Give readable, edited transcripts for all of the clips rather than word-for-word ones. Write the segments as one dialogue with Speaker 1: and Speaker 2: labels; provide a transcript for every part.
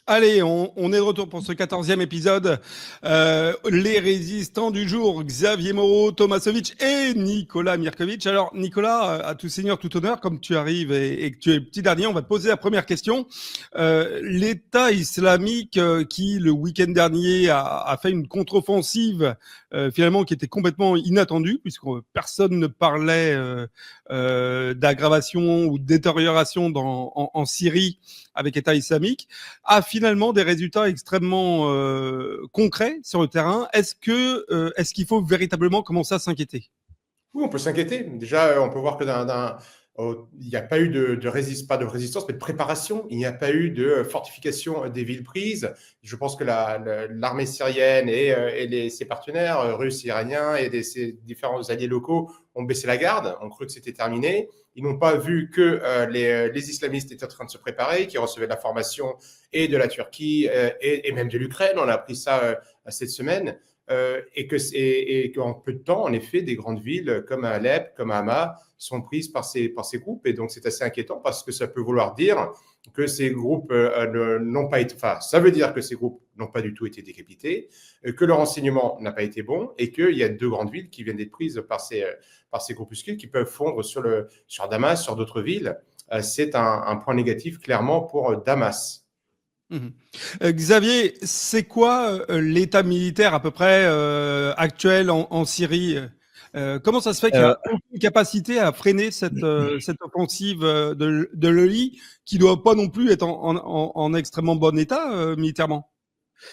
Speaker 1: Allez, on est de retour pour ce 14e épisode. Les résistants du jour, Xavier Moreau, Tomasovic et Nicolas Mirkovic. Alors, Nicolas, à tout seigneur, tout honneur, comme tu arrives et que tu es le petit dernier, on va te poser la première question. L'État islamique qui, le week-end dernier, a fait une contre-offensive, finalement, qui était complètement inattendue, puisque personne ne parlait d'aggravation ou de détérioration en Syrie avec État islamique, a finalement des résultats extrêmement concrets sur le terrain. Est-ce qu'il faut véritablement commencer à s'inquiéter?
Speaker 2: Oui, on peut s'inquiéter. Déjà, on peut voir que il n'y a pas eu pas de résistance, mais de préparation. Il n'y a pas eu de fortification des villes prises. Je pense que l'armée syrienne et ses partenaires, russes, iraniens et ses différents alliés locaux ont baissé la garde, ont cru que c'était terminé. Ils n'ont pas vu que les islamistes étaient en train de se préparer, qu'ils recevaient de la formation et de la Turquie et même de l'Ukraine. On a appris ça cette semaine. Et qu'en peu de temps, en effet, des grandes villes comme Alep, comme Hama, sont prises par ces groupes. Et donc, c'est assez inquiétant parce que ça peut vouloir dire que ces groupes n'ont pas été, enfin, ça veut dire que ces groupes n'ont pas du tout été décapités, que leur renseignement n'a pas été bon et qu'il y a deux grandes villes qui viennent d'être prises par ces groupuscules qui peuvent fondre sur Damas, sur d'autres villes. C'est un point négatif, clairement, pour Damas.
Speaker 1: Mmh. Xavier, c'est quoi l'état militaire à peu près actuel en Syrie? Comment ça se fait qu'il n'y
Speaker 3: Euh,
Speaker 1: a aucune capacité à freiner cette offensive de l'EI qui doit pas non plus être en extrêmement bon état militairement?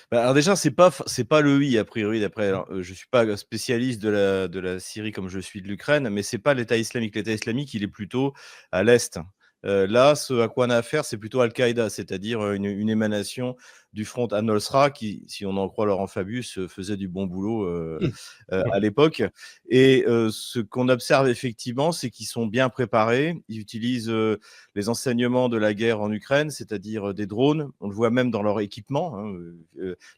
Speaker 3: alors déjà, c'est pas le I a priori d'après. Je suis pas spécialiste de la Syrie comme je suis de l'Ukraine, mais c'est pas l'État islamique. L'État islamique, il est plutôt à l'est. Là, ce à quoi on a affaire, c'est plutôt Al-Qaïda, c'est-à-dire une émanation du front Al-Nusra qui, si on en croit Laurent Fabius, faisait du bon boulot à l'époque. Et ce qu'on observe effectivement, c'est qu'ils sont bien préparés. Ils utilisent les enseignements de la guerre en Ukraine, c'est-à-dire des drones. On le voit même dans leur équipement, hein,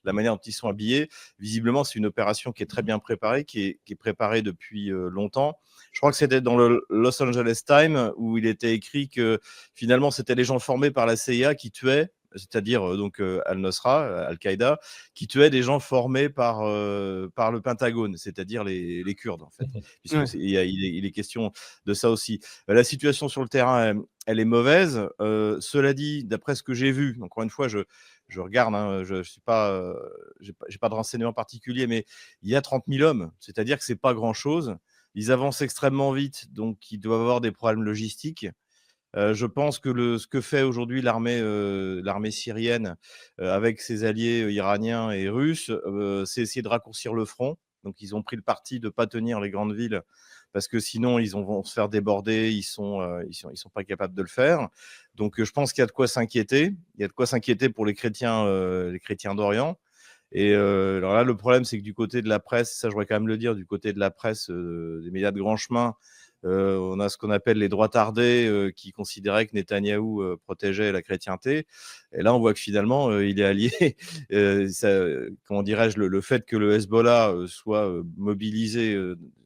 Speaker 3: la manière dont ils sont habillés. Visiblement, c'est une opération qui est très bien préparée, qui est préparée depuis longtemps. Je crois que c'était dans le Los Angeles Times où il était écrit que finalement, c'était les gens formés par la CIA qui tuaient, c'est-à-dire donc Al-Nusra, Al-Qaïda, qui tuaient des gens formés par le Pentagone, c'est-à-dire les Kurdes en fait, puisque
Speaker 1: Ouais.
Speaker 3: il est question de ça aussi. La situation sur le terrain, elle est mauvaise. Cela dit, d'après ce que j'ai vu, encore une fois, je regarde, hein, je suis pas, j'ai pas de renseignements particuliers, mais il y a 30 000 hommes, c'est-à-dire que c'est pas grand-chose. Ils avancent extrêmement vite, donc ils doivent avoir des problèmes logistiques. Je pense que ce que fait aujourd'hui l'armée syrienne avec ses alliés iraniens et russes, c'est essayer de raccourcir le front. Donc ils ont pris le parti de ne pas tenir les grandes villes parce que sinon vont se faire déborder, ils sont pas capables de le faire. Donc je pense qu'il y a de quoi s'inquiéter. Il y a de quoi s'inquiéter pour les chrétiens d'Orient. Et alors là, le problème, c'est que du côté de la presse, ça je voudrais quand même le dire, du côté de la presse, des médias de grand chemin, on a ce qu'on appelle les droitardés qui considéraient que Netanyahou protégeait la chrétienté. Et là, on voit que finalement, il est allié. Ça, comment dirais-je, le fait que le Hezbollah soit mobilisé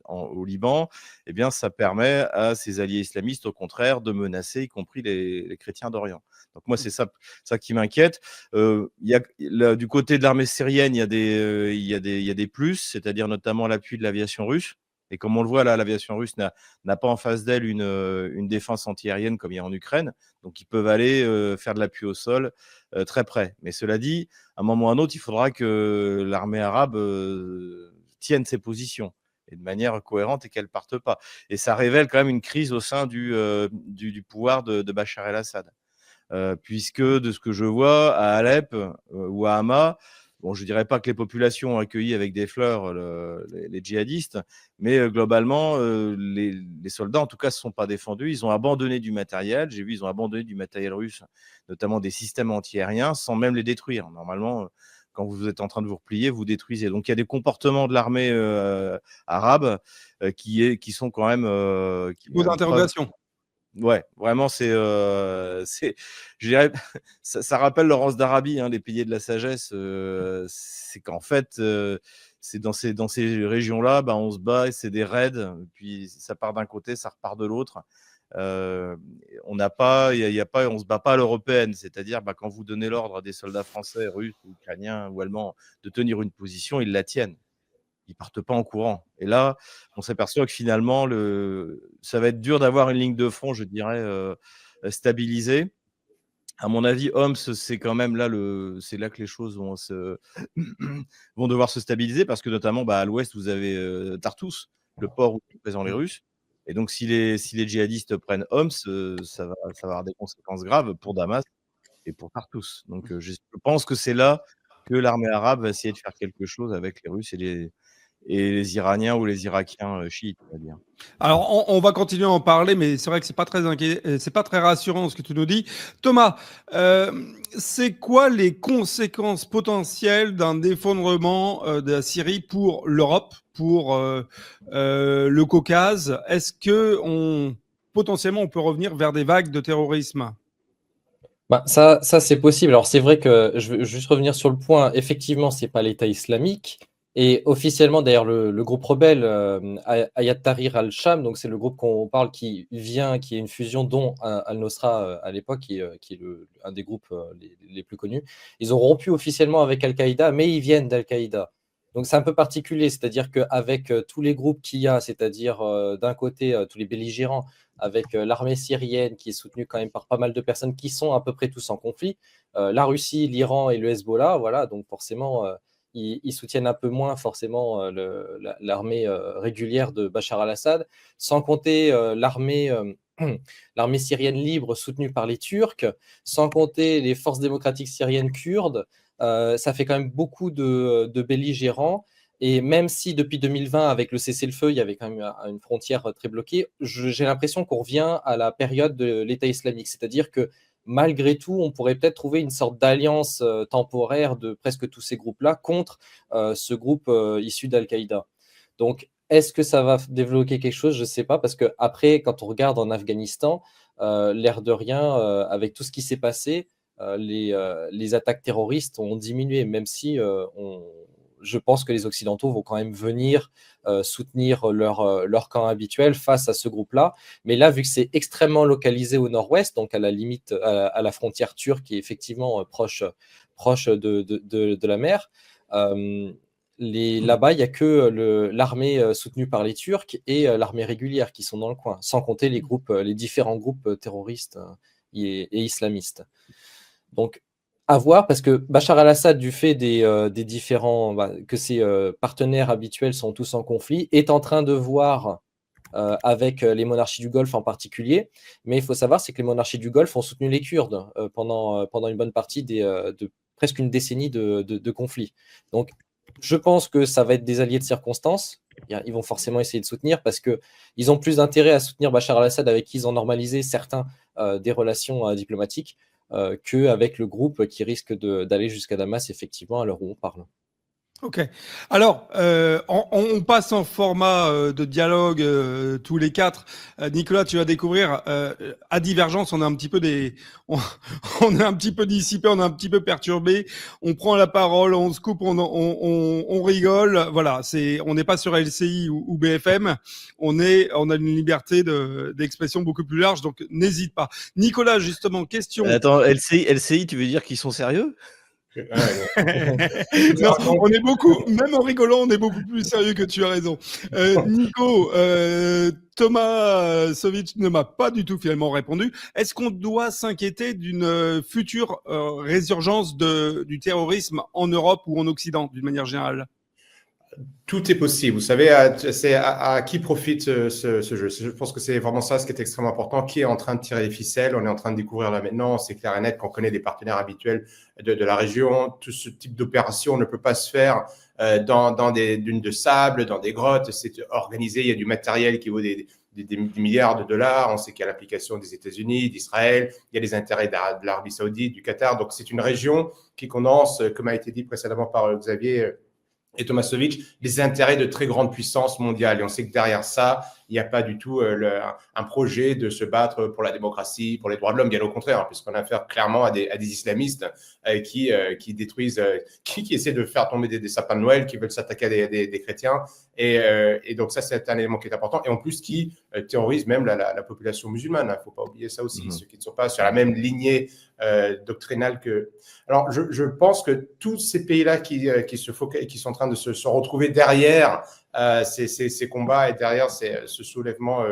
Speaker 3: au Liban, eh bien, ça permet à ses alliés islamistes, au contraire, de menacer, y compris les chrétiens d'Orient. Donc moi, c'est ça qui m'inquiète. Du côté de l'armée syrienne, il y a des plus, c'est-à-dire notamment l'appui de l'aviation russe. Et comme on le voit là, l'aviation russe n'a pas en face d'elle une défense antiaérienne comme il y a en Ukraine. Donc ils peuvent aller faire de l'appui au sol très près. Mais cela dit, à un moment ou à un autre, il faudra que l'armée arabe tienne ses positions et de manière cohérente et qu'elle ne parte pas. Et ça révèle quand même une crise au sein du pouvoir de Bachar el-Assad. Puisque de ce que je vois à Alep ou à Hama, bon, je ne dirais pas que les populations ont accueilli avec des fleurs les djihadistes, mais globalement, les soldats, en tout cas, ne se sont pas défendus. Ils ont abandonné du matériel. J'ai vu, ils ont abandonné du matériel russe, notamment des systèmes antiaériens, sans même les détruire. Normalement, quand vous êtes en train de vous replier, vous détruisez. Donc, il y a des comportements de l'armée arabe qui sont quand même
Speaker 1: Beau d'interrogation.
Speaker 3: ouais, vraiment, je dirais, ça rappelle Laurence d'Arabie, hein, les piliers de la sagesse. C'est qu'en fait, c'est dans ces régions-là, bah, on se bat, et c'est des raids, puis ça part d'un côté, ça repart de l'autre. On n'a pas, il y a pas, on se bat pas à l'européenne, c'est-à-dire quand vous donnez l'ordre à des soldats français, russes, ukrainiens ou allemands de tenir une position, ils la tiennent. Ils partent pas en courant. Et là, on s'aperçoit que finalement, ça va être dur d'avoir une ligne de front, je dirais, stabilisée. À mon avis, Homs, c'est quand même là c'est là que les choses vont devoir se stabiliser parce que notamment à l'ouest, vous avez Tartous, le port où sont présents les Russes. Et donc, si les djihadistes prennent Homs, ça va avoir des conséquences graves pour Damas et pour Tartous. Donc, je pense que c'est là que l'armée arabe va essayer de faire quelque chose avec les Russes et les Iraniens ou les Irakiens chiites, on va dire.
Speaker 1: Alors, on va continuer à en parler, mais c'est vrai que c'est pas très rassurant ce que tu nous dis. Thomas, c'est quoi les conséquences potentielles d'un effondrement de la Syrie pour l'Europe, pour le Caucase? Est-ce que potentiellement on peut revenir vers des vagues de terrorisme?
Speaker 4: Ça c'est possible. Alors c'est vrai que je veux juste revenir sur le point. Effectivement, c'est pas l'État islamique. Et officiellement, d'ailleurs, le groupe rebelle Hayat Tahrir al-Sham, donc c'est le groupe qu'on parle qui est une fusion dont Al-Nosra à l'époque, qui est un des groupes les plus connus. Ils ont rompu officiellement avec Al-Qaïda, mais ils viennent d'Al-Qaïda. Donc c'est un peu particulier, c'est-à-dire qu'avec tous les groupes qu'il y a, c'est-à-dire d'un côté tous les belligérants, avec l'armée syrienne qui est soutenue quand même par pas mal de personnes qui sont à peu près tous en conflit, la Russie, l'Iran et le Hezbollah, voilà, donc forcément ils soutiennent un peu moins forcément l'armée régulière de Bachar al-Assad, sans compter l'armée syrienne libre soutenue par les Turcs, sans compter les forces démocratiques syriennes kurdes. Ça fait quand même beaucoup de belligérants. Et même si depuis 2020, avec le cessez-le-feu, il y avait quand même une frontière très bloquée, j'ai l'impression qu'on revient à la période de l'État islamique. C'est-à-dire que malgré tout, on pourrait peut-être trouver une sorte d'alliance temporaire de presque tous ces groupes-là contre ce groupe issu d'Al-Qaïda. Donc, est-ce que ça va développer quelque chose? Je ne sais pas, parce qu'après, quand on regarde en Afghanistan, l'air de rien, avec tout ce qui s'est passé, les attaques terroristes ont diminué, même si je pense que les Occidentaux vont quand même venir soutenir leur camp habituel face à ce groupe-là. Mais là, vu que c'est extrêmement localisé au nord-ouest, donc à la limite, à la frontière turque, qui est effectivement proche de la mer, là-bas, il n'y a que l'armée soutenue par les Turcs et l'armée régulière qui sont dans le coin, sans compter les différents groupes terroristes et islamistes. Donc, à voir, parce que Bachar al-Assad, du fait des différents, que ses partenaires habituels sont tous en conflit, est en train de voir avec les monarchies du Golfe en particulier. Mais il faut savoir, c'est que les monarchies du Golfe ont soutenu les Kurdes pendant une bonne partie de presque une décennie de conflit. Donc, je pense que ça va être des alliés de circonstance. Ils vont forcément essayer de soutenir parce qu'ils ont plus d'intérêt à soutenir Bachar al-Assad, avec qui ils ont normalisé certains des relations diplomatiques, qu'avec le groupe qui risque d'aller jusqu'à Damas, effectivement, à l'heure où on parle.
Speaker 1: Ok. Alors, on passe en format de dialogue tous les quatre. Nicolas, tu vas découvrir. À Divergence, on est un petit peu on est un petit peu dissipé, on est un petit peu perturbé. On prend la parole, on se coupe, on rigole. Voilà, on n'est pas sur LCI ou BFM. On a une liberté d'expression beaucoup plus large, donc n'hésite pas. Nicolas, justement, question.
Speaker 3: Attends, LCI, tu veux dire qu'ils sont sérieux?
Speaker 1: Non, on est même en rigolant, on est beaucoup plus sérieux que tu as raison. Nico, Thomas Sovic ne m'a pas du tout finalement répondu. Est-ce qu'on doit s'inquiéter d'une future résurgence du terrorisme en Europe ou en Occident, d'une manière générale?
Speaker 2: Tout est possible. Vous savez, c'est à qui profite ce jeu. Je pense que c'est vraiment ça ce qui est extrêmement important. Qui est en train de tirer les ficelles? On est en train de découvrir là maintenant. C'est clair et net qu'on connaît des partenaires habituels de la région. Tout ce type d'opération ne peut pas se faire dans des dunes de sable, dans des grottes. C'est organisé. Il y a du matériel qui vaut des milliards de dollars. On sait qu'il y a l'implication des États-Unis, d'Israël. Il y a les intérêts de l'Arabie Saoudite, du Qatar. Donc, c'est une région qui condense, comme a été dit précédemment par Xavier et Tomasovic, les intérêts de très grandes puissances mondiales. Et on sait que derrière ça, il n'y a pas du tout un projet de se battre pour la démocratie, pour les droits de l'homme, bien au contraire, puisqu'on a affaire clairement à des islamistes qui détruisent, qui essaient de faire tomber des sapins de Noël, qui veulent s'attaquer à des chrétiens. Et donc ça, c'est un élément qui est important. Et en plus, qui terrorisent même la population musulmane. Il ne faut pas oublier ça aussi, ceux qui ne sont pas sur la même lignée doctrinale que... Alors, je pense que tous ces pays-là qui sont en train de se retrouver derrière ces combats et derrière ce soulèvement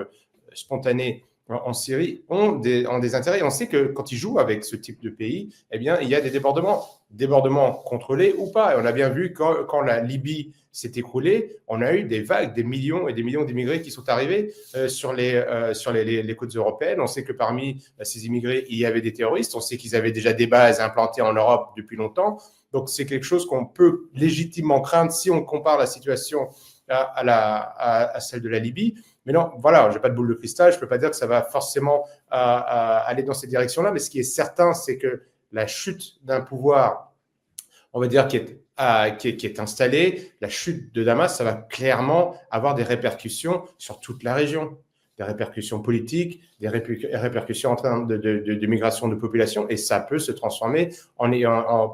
Speaker 2: spontané en Syrie ont des intérêts. Et on sait que quand ils jouent avec ce type de pays, eh bien, il y a des débordements contrôlés ou pas. Et on a bien vu quand la Libye s'est écroulée, on a eu des vagues, des millions et des millions d'immigrés qui sont arrivés sur les côtes européennes. On sait que parmi ces immigrés, il y avait des terroristes. On sait qu'ils avaient déjà des bases implantées en Europe depuis longtemps. Donc, c'est quelque chose qu'on peut légitimement craindre si on compare la situation à celle de la Libye. Mais non, voilà, je n'ai pas de boule de cristal, je ne peux pas dire que ça va forcément aller dans cette direction-là, mais ce qui est certain, c'est que la chute d'un pouvoir, on va dire, qui est installé, la chute de Damas, ça va clairement avoir des répercussions sur toute la région, des répercussions politiques, des répercussions en termes de migration de population, et ça peut se transformer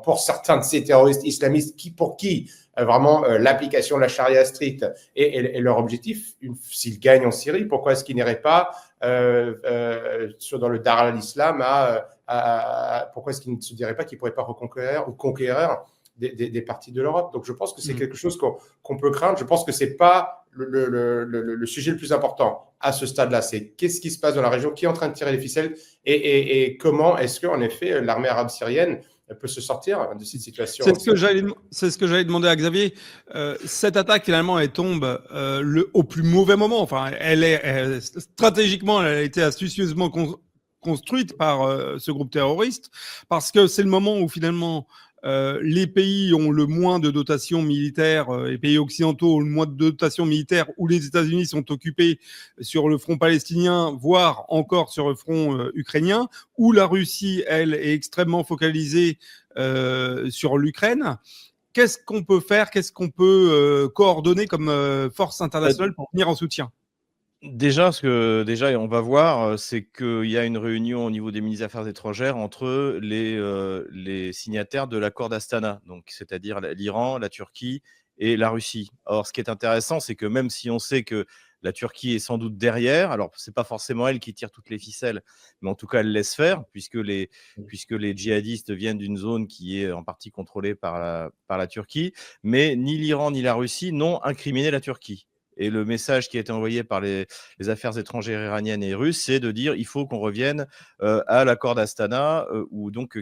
Speaker 2: pour certains de ces terroristes islamistes pour qui vraiment l'application de la charia stricte est leur objectif. S'ils gagnent en Syrie, pourquoi est-ce qu'ils n'iraient pas dans le Dar al-Islam pourquoi est-ce qu'ils ne se diraient pas qu'ils ne pourraient pas conquérir des parties de l'Europe? Donc je pense que c'est quelque chose qu'on peut craindre. Je pense que ce n'est pas le sujet le plus important à ce stade-là. C'est qu'est-ce qui se passe dans la région, qui est en train de tirer les ficelles et comment est-ce qu'en effet l'armée arabe syrienne peut se sortir de cette situation.
Speaker 1: C'est ce que j'allais demander à Xavier. Cette attaque, finalement, elle tombe au plus mauvais moment. Enfin, stratégiquement, elle a été astucieusement construite par ce groupe terroriste, parce que c'est le moment où, finalement, les pays ont le moins de dotation militaire, les pays occidentaux ont le moins de dotation militaire, où les États-Unis sont occupés sur le front palestinien, voire encore sur le front ukrainien, où la Russie, elle, est extrêmement focalisée sur l'Ukraine. Qu'est-ce qu'on peut faire? Qu'est-ce qu'on peut coordonner comme force internationale pour venir en soutien?
Speaker 3: Déjà, on va voir, c'est qu'il y a une réunion au niveau des ministres des Affaires étrangères entre les signataires de l'accord d'Astana, donc c'est-à-dire l'Iran, la Turquie et la Russie. Or, ce qui est intéressant, c'est que même si on sait que la Turquie est sans doute derrière, alors c'est pas forcément elle qui tire toutes les ficelles, mais en tout cas elle laisse faire, puisque les djihadistes viennent d'une zone qui est en partie contrôlée par la Turquie, mais ni l'Iran ni la Russie n'ont incriminé la Turquie. Et le message qui a été envoyé par les affaires étrangères iraniennes et russes, c'est de dire il faut qu'on revienne à l'accord d'Astana,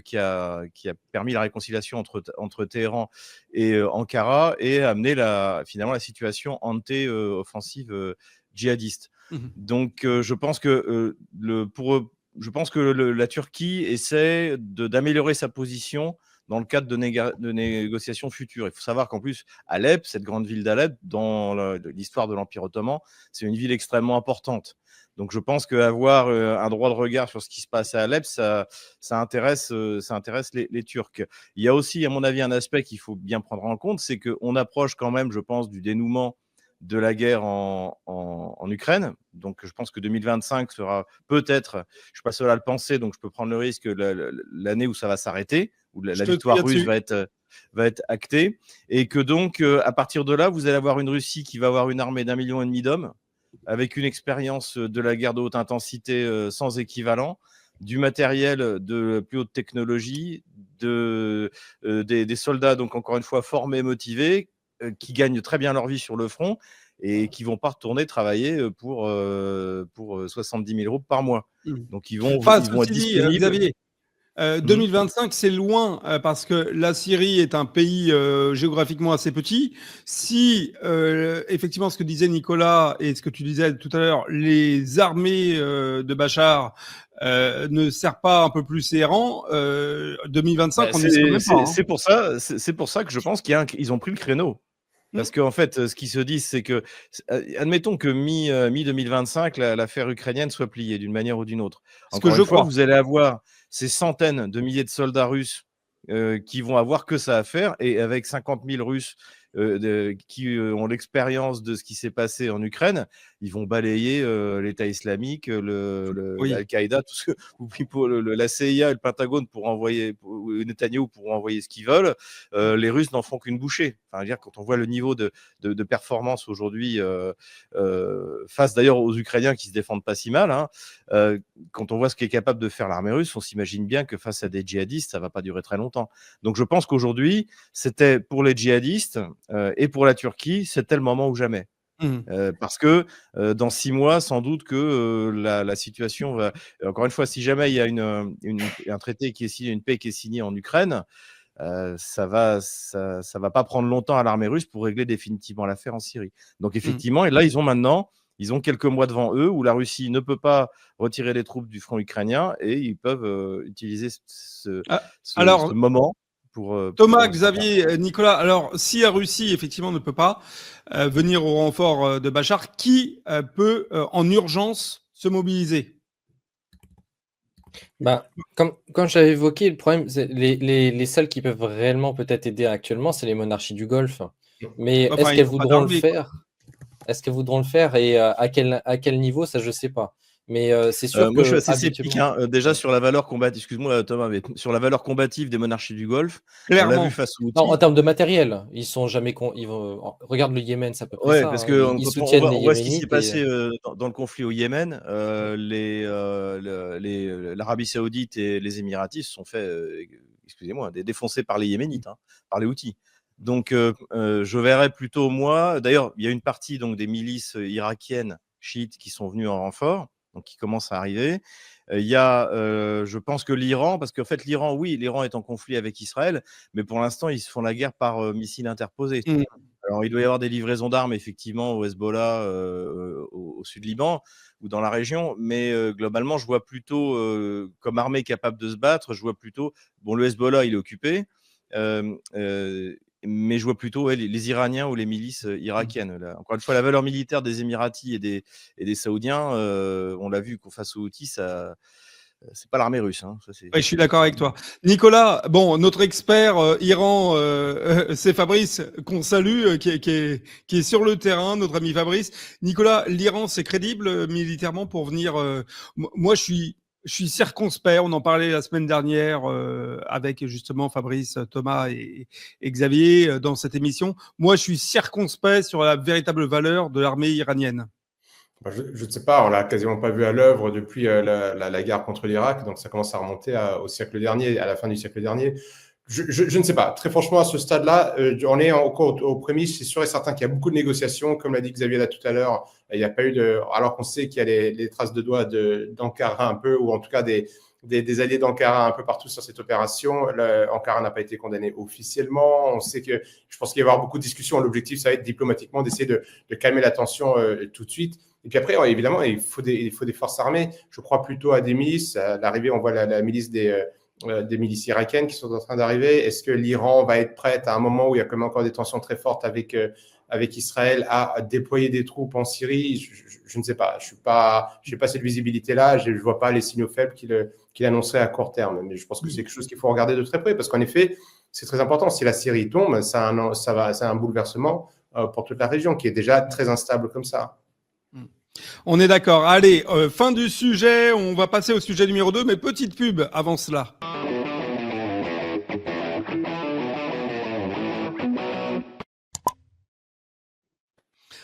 Speaker 3: qui a permis la réconciliation entre Téhéran et Ankara et amener finalement la situation anti-offensive djihadiste. Donc je pense que la Turquie essaie d'améliorer sa position dans le cadre de négociations futures. Il faut savoir qu'en plus, Alep, cette grande ville d'Alep, dans l'histoire de l'Empire ottoman, c'est une ville extrêmement importante. Donc je pense qu'avoir un droit de regard sur ce qui se passe à Alep, ça intéresse les Turcs. Il y a aussi, à mon avis, un aspect qu'il faut bien prendre en compte, c'est qu'on approche quand même, je pense, du dénouement de la guerre en Ukraine. Donc, je pense que 2025 sera peut-être, je ne suis pas seul à le penser, donc je peux prendre le risque, l'année où ça va s'arrêter, où la victoire russe va être actée. Et que donc, à partir de là, vous allez avoir une Russie qui va avoir une armée d'1,5 million d'hommes, avec une expérience de la guerre de haute intensité sans équivalent, du matériel de plus haute technologie, des soldats, donc encore une fois, formés, motivés, qui gagnent très bien leur vie sur le front et qui ne vont pas retourner travailler pour 70 000 euros par mois. Donc, ils vont être disponibles.
Speaker 1: Xavier, 2025, c'est loin parce que la Syrie est un pays géographiquement assez petit. Si, effectivement, ce que disait Nicolas et ce que tu disais tout à l'heure, les armées de Bachar ne servent pas un peu plus ses rangs, 2025, on n'y serait pas.
Speaker 3: C'est pour ça que je pense qu'ils ont pris le créneau. Parce qu'en fait, ce qui se dit, c'est que, admettons que mi-2025, l'affaire ukrainienne soit pliée d'une manière ou d'une autre. Encore une fois, vous allez avoir ces centaines de milliers de soldats russes qui vont avoir que ça à faire, et avec 50 000 Russes qui ont l'expérience de ce qui s'est passé en Ukraine, ils vont balayer l'État islamique, Al-Qaïda, tout ce que, la CIA et le Pentagone Netanyahou pourront envoyer ce qu'ils veulent. Les Russes n'en font qu'une bouchée. Enfin, dire, quand on voit le niveau de performance aujourd'hui face d'ailleurs aux Ukrainiens qui se défendent pas si mal, quand on voit ce qu'est capable de faire l'armée russe, on s'imagine bien que face à des djihadistes, ça va pas durer très longtemps. Donc je pense qu'aujourd'hui, c'était pour les djihadistes et pour la Turquie, c'était le moment ou jamais. Parce que dans 6 mois, sans doute que la situation va. Encore une fois, si jamais il y a un traité qui est signé, une paix qui est signée en Ukraine, ça va pas prendre longtemps à l'armée russe pour régler définitivement l'affaire en Syrie. Donc effectivement, et là ils ont quelques mois devant eux où la Russie ne peut pas retirer les troupes du front ukrainien et ils peuvent utiliser ce moment.
Speaker 1: Thomas, Xavier, Nicolas, alors si la Russie effectivement ne peut pas venir au renfort de Bachar, qui peut en urgence se mobiliser?
Speaker 4: Comme j'avais évoqué, le problème, les seuls qui peuvent réellement peut-être aider actuellement, c'est les monarchies du Golfe. Mais est-ce qu'elles voudront le faire? Est-ce qu'elles voudront le faire et à quel niveau, ça je sais pas. Mais c'est sûr que
Speaker 3: moi je suis assez sceptique déjà sur la valeur combative. Excuse-moi Thomas, mais sur la valeur combative des monarchies du Golfe,
Speaker 1: clairement.
Speaker 3: On l'a vu face aux Houthis.
Speaker 4: Non, en termes de matériel, ils sont jamais regarde le Yémen, ça peut pas.
Speaker 3: Ouais, parce que
Speaker 4: ils soutiennent
Speaker 3: on voit ce qui s'est
Speaker 4: Yéménites
Speaker 3: passé dans le conflit au Yémen. L'Arabie Saoudite et les Émiratis se sont fait, défoncer par les Yéménites, par les Houthis. Donc je verrais plutôt moi. D'ailleurs, il y a une partie donc des milices irakiennes chiites qui sont venues en renfort. Donc, qui commence à arriver. Il y a, je pense que l'Iran, parce qu'en fait, l'Iran est en conflit avec Israël, mais pour l'instant, ils se font la guerre par missiles interposés. Alors, il doit y avoir des livraisons d'armes, effectivement, au Hezbollah, au sud Liban ou dans la région, mais globalement, je vois plutôt, comme armée capable de se battre, je vois plutôt, le Hezbollah, il est occupé, mais je vois plutôt les Iraniens ou les milices irakiennes. Là. Encore une fois, la valeur militaire des Émiratis et des Saoudiens, on l'a vu qu'au face aux Houthis, c'est pas l'armée russe.
Speaker 1: Je suis d'accord avec toi. Nicolas, notre expert Iran, c'est Fabrice, qu'on salue, qui est sur le terrain, notre ami Fabrice. Nicolas, l'Iran, c'est crédible militairement pour venir... moi, je suis circonspect, on en parlait la semaine dernière avec justement Fabrice, Thomas et Xavier dans cette émission. Moi, je suis circonspect sur la véritable valeur de l'armée iranienne.
Speaker 2: Je ne sais pas, on l'a quasiment pas vu à l'œuvre depuis la guerre contre l'Irak, donc ça commence à remonter au siècle dernier, à la fin du siècle dernier. Je ne sais pas. Très franchement, à ce stade-là, on est encore aux prémices. C'est sûr et certain qu'il y a beaucoup de négociations. Comme l'a dit Xavier là tout à l'heure, il n'y a pas eu alors qu'on sait qu'il y a les traces de doigts d'Ankara un peu, ou en tout cas des alliés d'Ankara un peu partout sur cette opération. Ankara n'a pas été condamné officiellement. On sait que, je pense qu'il va y avoir beaucoup de discussions. L'objectif, ça va être diplomatiquement d'essayer de calmer la tension tout de suite. Et puis après, évidemment, il faut des forces armées. Je crois plutôt à des milices. À l'arrivée, on voit la milice des milices irakiennes qui sont en train d'arriver. Est-ce que l'Iran va être prête à un moment où il y a quand même encore des tensions très fortes avec Israël à déployer des troupes en Syrie? Je ne sais pas. Je n'ai pas cette visibilité-là. Je ne vois pas les signaux faibles qu'il annoncerait à court terme. Mais je pense que c'est quelque chose qu'il faut regarder de très près parce qu'en effet, c'est très important. Si la Syrie tombe, c'est un bouleversement pour toute la région qui est déjà très instable comme ça.
Speaker 1: On est d'accord. Allez, fin du sujet. On va passer au sujet numéro 2, mais petite pub avant cela.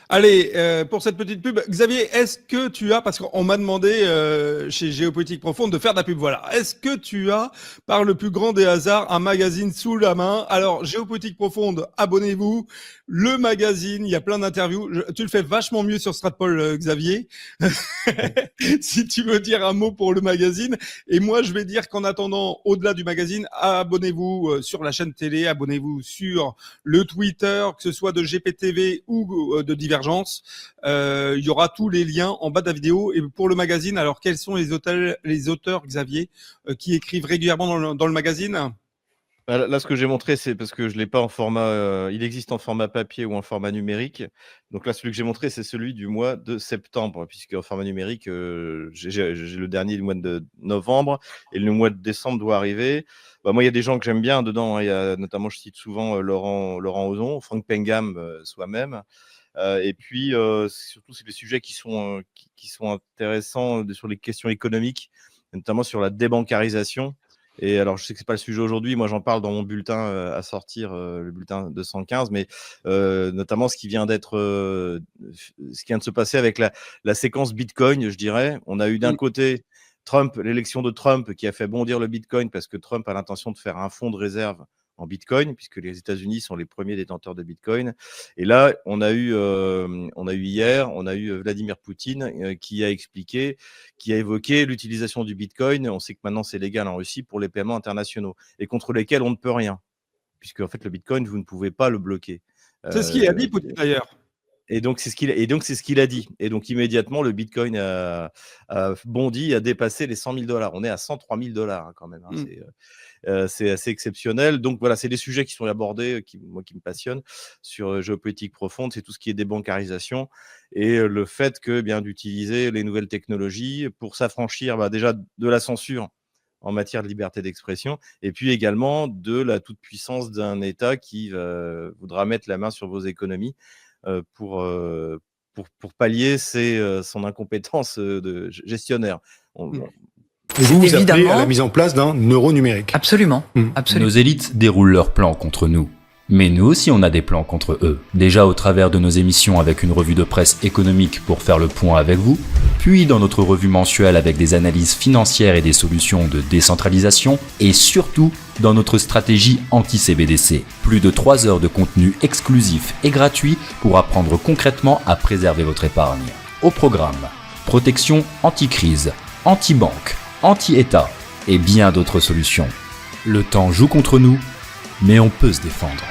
Speaker 1: Allez, pour cette petite pub, Xavier, est-ce que tu as, parce qu'on m'a demandé chez Géopolitique Profonde de faire de la pub, voilà. Est-ce que tu as, par le plus grand des hasards, un magazine sous la main? Alors, Géopolitique Profonde, abonnez-vous. Le magazine, il y a plein d'interviews. Tu le fais vachement mieux sur Stratpol, Xavier. Si tu veux dire un mot pour le magazine. Et moi, je vais dire qu'en attendant, au-delà du magazine, abonnez-vous sur la chaîne télé, abonnez-vous sur le Twitter, que ce soit de GPTV ou de Divergence. Il y aura tous les liens en bas de la vidéo. Et pour le magazine, alors quels sont les auteurs Xavier, qui écrivent régulièrement dans le magazine?
Speaker 3: Là, ce que j'ai montré, c'est parce que je l'ai pas en format. Il existe en format papier ou en format numérique. Donc là, celui que j'ai montré, c'est celui du mois de septembre, puisque en format numérique, j'ai le dernier du mois de novembre et le mois de décembre doit arriver. Bah, moi, il y a des gens que j'aime bien dedans, hein. Il y a notamment, je cite souvent Laurent Ozon, Frank Pengham soi-même. Et puis, surtout, c'est des sujets qui sont intéressants sur les questions économiques, notamment sur la débancarisation. Et alors, je sais que c'est pas le sujet aujourd'hui. Moi, j'en parle dans mon bulletin à sortir, le bulletin 215, mais notamment ce qui vient de se passer avec la séquence Bitcoin, je dirais. On a eu d'un côté l'élection de Trump qui a fait bondir le Bitcoin parce que Trump a l'intention de faire un fonds de réserve en Bitcoin, puisque les États-Unis sont les premiers détenteurs de Bitcoin. Et là, on a eu hier Vladimir Poutine qui a évoqué l'utilisation du Bitcoin. On sait que maintenant c'est légal en Russie pour les paiements internationaux et contre lesquels on ne peut rien, puisque en fait le Bitcoin vous ne pouvez pas le bloquer.
Speaker 1: C'est ce qu'il a dit, Poutine, d'ailleurs.
Speaker 3: Et donc c'est ce qu'il a dit. Et donc immédiatement le Bitcoin a bondi, a dépassé les $100 000. On est à $103 000 quand même. C'est assez exceptionnel. Donc voilà, c'est des sujets qui sont abordés, qui me passionnent sur géopolitique profonde. C'est tout ce qui est débancarisation et le fait que d'utiliser les nouvelles technologies pour s'affranchir déjà de la censure en matière de liberté d'expression et puis également de la toute-puissance d'un État qui voudra mettre la main sur vos économies pour pallier son incompétence de gestionnaire.
Speaker 5: Et vous appelez à la mise en place d'un euro numérique.
Speaker 6: Absolument.
Speaker 7: Nos élites déroulent leurs plans contre nous. Mais nous aussi on a des plans contre eux. Déjà au travers de nos émissions avec une revue de presse économique pour faire le point avec vous, puis dans notre revue mensuelle avec des analyses financières et des solutions de décentralisation, et surtout dans notre stratégie anti-CBDC. Plus de 3 heures de contenu exclusif et gratuit pour apprendre concrètement à préserver votre épargne. Au programme, protection anti-crise, anti-banque, anti-État et bien d'autres solutions. Le temps joue contre nous, mais on peut se défendre.